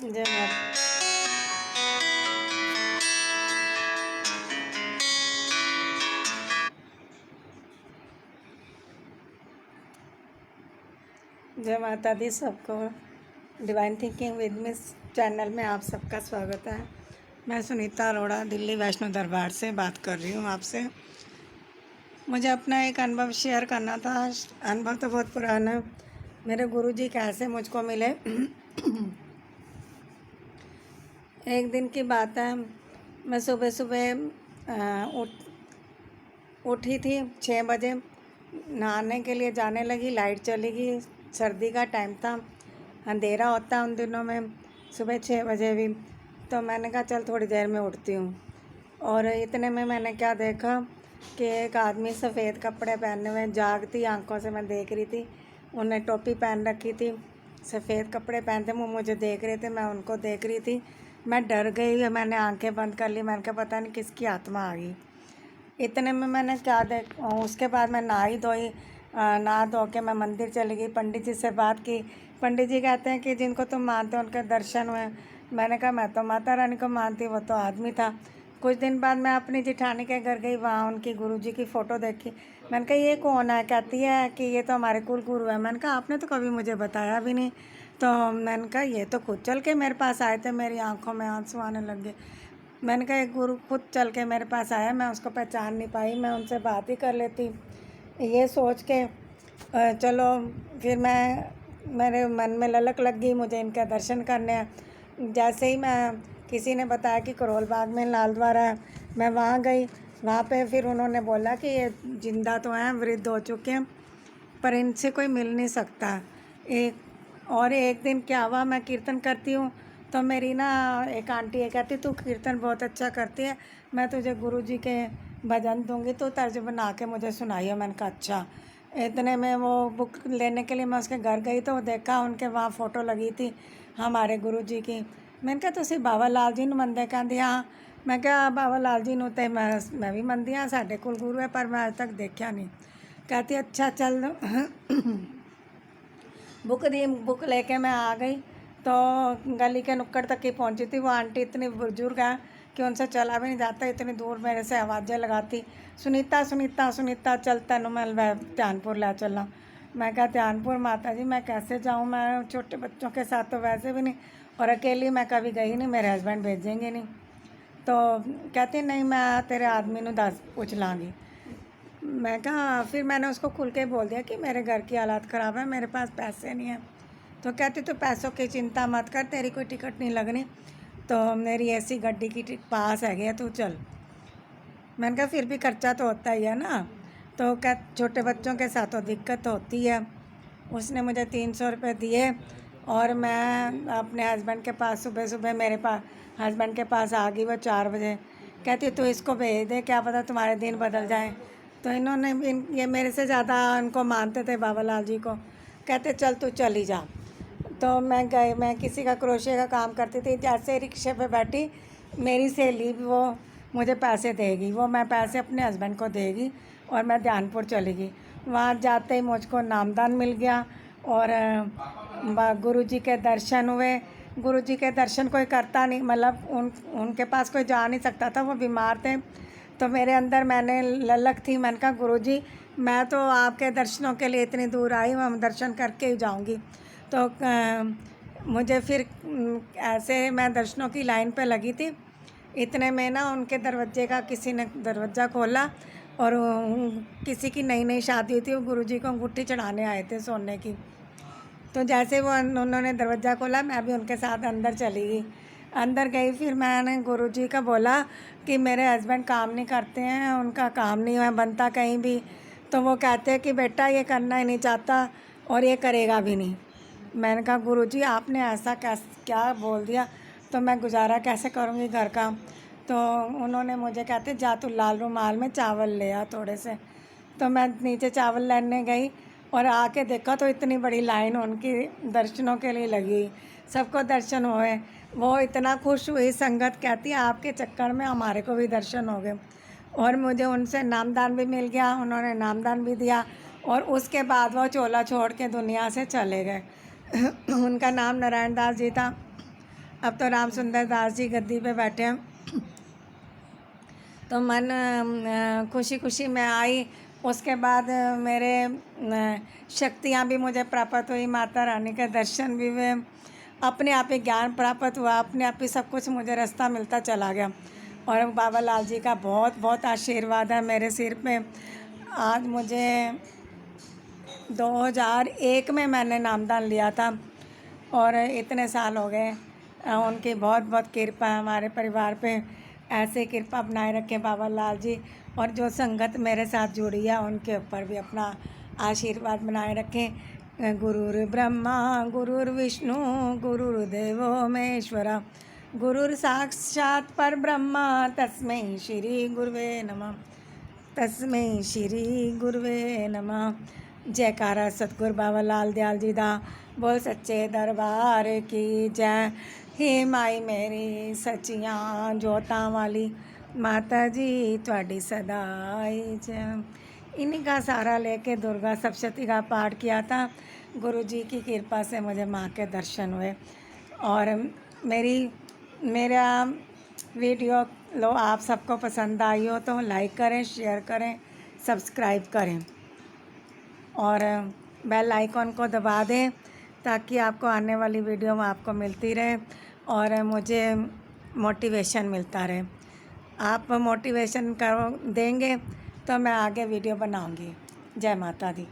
जय माता जय माता दी सबको। Divine thinking with miss channel में आप सबका स्वागत है। मैं सुनीता अरोड़ा दिल्ली वैष्णो दरबार से बात कर रही हूँ आपसे। मुझे अपना एक अनुभव शेयर करना था। अनुभव तो बहुत पुराना है। मेरे गुरुजी कैसे मुझको मिले। एक दिन की बात है, मैं सुबह सुबह उठी थी 6 बजे, नहाने के लिए जाने लगी। लाइट चली गई, सर्दी का टाइम था, अंधेरा होता है उन दिनों में सुबह 6 बजे भी। तो मैंने कहा चल थोड़ी देर में उठती हूँ। और इतने में मैंने क्या देखा कि एक आदमी सफ़ेद कपड़े पहने हुए, जागती आंखों से मैं देख रही थी। उन्हें टोपी पहन रखी थी, सफ़ेद कपड़े पहनते, वो मुझे देख रहे थे, मैं उनको देख रही थी। मैं डर गई, मैंने आंखें बंद कर ली। मैंने कहा पता नहीं किसकी आत्मा आ गई। इतने में मैंने क्या उसके बाद मैं नहा धोई, नहा धो के मैं मंदिर चली गई। पंडित जी से बात की। पंडित जी कहते हैं कि जिनको तुम मानते हो उनके दर्शन हुए। मैंने कहा मैं तो माता रानी को मानती, वो तो आदमी था। कुछ दिन बाद मैं अपनी जिठानी के घर गई, वहाँ उनकी गुरुजी की फ़ोटो देखी। मैंने कहा ये कौन है? कहती है कि ये तो हमारे कुल गुरु है। मैंने कहा आपने तो कभी मुझे बताया भी नहीं। तो मैंने कहा ये तो खुद चल के मेरे पास आए थे, मेरी आंखों में आंसू आने लग गए। मैंने कहा एक गुरु खुद चल के मेरे पास आया, मैं उसको पहचान नहीं पाई, मैं उनसे बात ही कर लेती। ये सोच के चलो फिर मेरे मन में ललक लग गई, मुझे इनका दर्शन करने हैं। जैसे ही मैं किसी ने बताया कि करोल बाग में लाल द्वारा है, मैं वहाँ गई। वहाँ पे फिर उन्होंने बोला कि ये जिंदा तो हैं, वृद्ध हो चुके हैं, पर इनसे कोई मिल नहीं सकता। एक दिन क्या हुआ, मैं कीर्तन करती हूँ तो मेरी ना एक आंटी है, कहती तू कीर्तन बहुत अच्छा करती है, मैं तुझे गुरुजी के भजन दूंगी, तो तर्ज बना के मुझे सुनाइए। मैंने कहा अच्छा। इतने में वो बुक लेने के लिए मैं उसके घर गई तो देखा उनके वहाँ फ़ोटो लगी थी हमारे गुरुजी की। मैंने कहा तुसी बाबा लाल जी मंदे? कहती हाँ। मैं क्या बाबा लाल जी तो मैं भी मंदी हाँ, साढ़े कुल गुरु है, पर मैं आज तक देखा नहीं। कहती अच्छा चल। बुक लेके मैं आ गई तो गली के नुक्कड़ तक ही पहुंची थी। वो आंटी इतनी बुजुर्ग है कि उनसे चला भी नहीं जाता, इतनी दूर मेरे से आवाज़ें लगाती, सुनीता सुनीता सुनीता चल तेन मैं ध्यानपुर ले चला। मैं कहा ध्यानपुर माता जी मैं कैसे जाऊँ, मैं छोटे बच्चों के साथ तो वैसे भी नहीं, और अकेली मैं कभी गई नहीं, मेरे हस्बैंड भेजेंगे नहीं। तो कहती नहीं मैं तेरे आदमी ਨੂੰ दस पूछ लाँगी। मैं कहा फिर मैंने उसको खुल के बोल दिया कि मेरे घर की हालत ख़राब है, मेरे पास पैसे नहीं हैं। तो कहती तो पैसों की चिंता मत कर, तेरी कोई टिकट नहीं लगनी, तो मेरी ऐसी गड्डी की पास है गया, तू चल। मैंने कहा फिर भी खर्चा तो होता ही है ना। तो क्या छोटे बच्चों के साथ तो दिक्कत होती है। उसने मुझे 300 रुपये दिए और मैं अपने हस्बैंड के पास सुबह सुबह मेरे पास हस्बैंड के पास आ गई। वो 4 बजे कहती तो इसको भेज दे, क्या पता तुम्हारे दिन बदल जाए। तो इन्होंने ये मेरे से ज़्यादा इनको मानते थे बाबा लाल जी को। कहते चल तू चली जा। तो मैं किसी का क्रोशे का काम करती थी। जैसे रिक्शे पे बैठी, मेरी सहेली भी वो मुझे पैसे देगी, वो मैं पैसे अपने हस्बैंड को देगी, और मैं ध्यानपुर चली गई। वहाँ जाते ही मुझको नामदान मिल गया और गुरुजी के दर्शन हुए। गुरुजी के दर्शन कोई करता नहीं, मतलब उनके पास कोई जा नहीं सकता था, वो बीमार थे। तो मेरे अंदर मैंने ललक थी, मैंने कहा गुरुजी मैं तो आपके दर्शनों के लिए इतनी दूर आई हूँ, हम दर्शन करके ही जाऊँगी। तो मुझे फिर ऐसे मैं दर्शनों की लाइन पे लगी थी। इतने में ना उनके दरवाजे का किसी ने दरवाज़ा खोला, और किसी की नई नई शादी हुई थी, वो गुरुजी को अंगूठी चढ़ाने आए थे सोने की। तो जैसे वो उन्होंने दरवाज़ा खोला, मैं भी उनके साथ अंदर चली गई। अंदर गई, फिर मैंने गुरुजी का बोला कि मेरे हस्बैंड काम नहीं करते हैं, उनका काम नहीं है बनता कहीं भी। तो वो कहते हैं कि बेटा ये करना ही नहीं चाहता और ये करेगा भी नहीं। मैंने कहा गुरुजी आपने ऐसा क्या बोल दिया, तो मैं गुजारा कैसे करूँगी घर का। तो उन्होंने मुझे कहते जा तू लाल रुमाल में चावल ले आ थोड़े से। तो मैं नीचे चावल लेने गई और आके देखा तो इतनी बड़ी लाइन उनकी दर्शनों के लिए लगी। सबको दर्शन हुए, वो इतना खुश हुई। संगत कहती है आपके चक्कर में हमारे को भी दर्शन हो गए, और मुझे उनसे नामदान भी मिल गया, उन्होंने नामदान भी दिया। और उसके बाद वो चोला छोड़ के दुनिया से चले गए। उनका नाम नारायण दास जी था। अब तो राम सुंदर दास जी गद्दी पे बैठे हैं, तो मन खुशी खुशी में आई। उसके बाद मेरे शक्तियाँ भी मुझे प्राप्त हुई, माता रानी के दर्शन भी हुए, अपने आप ही ज्ञान प्राप्त हुआ, अपने आप ही सब कुछ मुझे रास्ता मिलता चला गया। और बाबा लाल जी का बहुत बहुत आशीर्वाद है मेरे सिर पे। आज मुझे 2001 में मैंने नामदान लिया था और इतने साल हो गए। उनकी बहुत बहुत कृपा है हमारे परिवार पे। ऐसे कृपा बनाए रखें बाबा लाल जी, और जो संगत मेरे साथ जुड़ी है उनके ऊपर भी अपना आशीर्वाद बनाए रखें। गुरुर् ब्रह्मा गुरुर्विष्णु गुरुर्देवो महेश्वरा, गुरुर् साक्षात् परब्रह्मा, तस्मै श्री गुरुवे नमः, तस्मै श्री गुरुवे नमः। जयकारा सतगुरु बाबा लाल दयाल जी दा, बोल सच्चे दरबार की जय। हे माई मेरी सचियां जोतां वाली, माता जी थोड़ी सदाई जय। इन्हीं का सहारा लेके दुर्गा सप्तशती का पाठ किया था। गुरु जी की कृपा से मुझे माँ के दर्शन हुए। और मेरा वीडियो लो आप सबको पसंद आई हो तो लाइक करें, शेयर करें, सब्सक्राइब करें और बेल आइकॉन को दबा दें ताकि आपको आने वाली वीडियो में आपको मिलती रहे और मुझे मोटिवेशन मिलता रहे। आप मोटिवेशन करो देंगे तो मैं आगे वीडियो बनाऊंगी। जय माता दी।